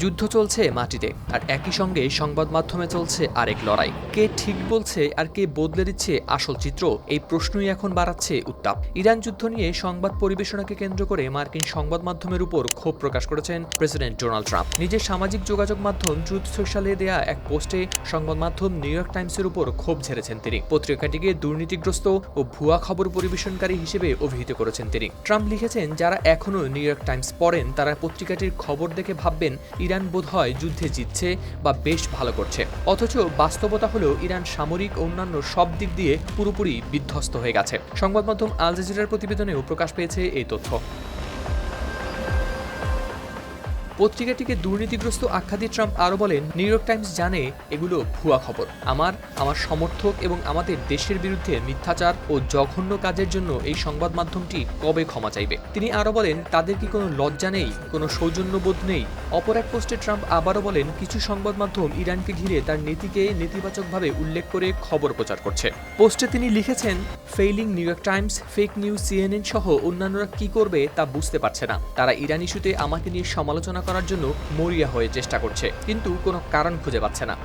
যুদ্ধ চলছে মাটিতে, আর একই সঙ্গে সংবাদ মাধ্যমে চলছে আরেক লড়াই। কে ঠিক বলছে আর কে বদলে দিচ্ছে আসল চিত্র, এই প্রশ্নই এখন বাড়াচ্ছে উত্তাপ। ইরান যুদ্ধ নিয়ে সংবাদ পরিবেশনাকে কেন্দ্র করে মার্কিন সংবাদ মাধ্যমের উপর ক্ষোভ প্রকাশ করেছেন প্রেসিডেন্ট ডোনাল্ড ট্রাম্প। নিজের সামাজিক যোগাযোগ মাধ্যম ট্রুথ সোশ্যালে দেয়া এক পোস্টে সংবাদ মাধ্যম নিউ ইয়র্ক টাইমসের উপর ক্ষোভ ঝেড়েছেন তিনি। পত্রিকাটিকে দুর্নীতিগ্রস্ত ও ভুয়া খবর পরিবেশনকারী হিসেবে অভিহিত করেছেন তিনি। ট্রাম্প লিখেছেন, যারা এখনও নিউ ইয়র্ক টাইমস পড়েন তারা পত্রিকাটির খবর দেখে ভাববেন ইরান বোধহয় যুদ্ধে জিতছে বা বেশ ভালো করছে, অথচ বাস্তবতা হলো ইরান সামরিক ও অন্যান্য সব দিক দিয়ে পুরোপুরি বিধ্বস্ত হয়ে গেছে। সংবাদ মাধ্যম আল জাজিরার প্রতিবেদনেও প্রকাশ পেয়েছে এই তথ্য। পত্রিকাটিকে দুর্নীতিগ্রস্ত আখ্যা দিয়ে ট্রাম্প আরও বলেন, নিউ ইয়র্ক টাইমস জানে এগুলো ভুয়া খবর। আমার সমর্থক এবং আমাদের দেশের বিরুদ্ধে মিথ্যাচার ও জঘন্য কাজের জন্য এই সংবাদ মাধ্যমটি কবে ক্ষমা চাইবে। তিনি আরও বলেন, তাদের কি কোনো লজ্জা নেই, কোনো সৌজন্যবোধ নেই। অপর এক পোস্টে ট্রাম্প আবারও বলেন, কিছু সংবাদ মাধ্যম ইরানকে ঘিরে তার নীতিকে নেতিবাচকভাবে উল্লেখ করে খবর প্রচার করছে। পোস্টে তিনি লিখেছেন, failing new York Times, fake news, CNN সহ অন্যান্যরা কি করবে তা বুঝতে পারছে না। তারা ইরান ইস্যুতে আমাকে নিয়ে সমালোচনা করার জন্য মরিয়া হয়ে চেষ্টা করছে, কিন্তু কোনো কারণ খুঁজে পাচ্ছে না।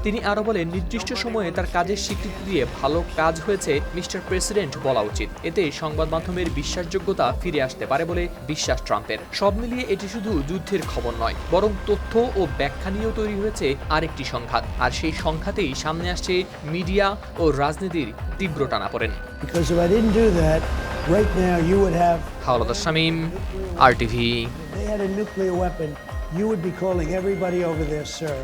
তিনি আরও বলেন, নির্দিষ্ট সময়ে তার কাজের স্বীকৃতি দিয়ে ভালো কাজ হয়েছে মিস্টার প্রেসিডেন্ট বলা উচিত। এতে সংবাদ মাধ্যমের বিশ্বাসযোগ্যতা ফিরে আসতে পারে বলে বিশ্বাস ট্রাম্পের। সব মিলিয়ে এটি শুধু যুদ্ধের খবর নয়, বরং তথ্য ও ব্যাখ্যা নিয়েও তৈরি হয়েছে আরেকটি সংঘাত। আর সেই সংঘাতেই সামনে আসছে মিডিয়া ও রাজনীতির তীব্র টানাপোড়েন। Howlader Shamim, RTV। They had a nuclear weapon. You would be calling everybody over there, sir.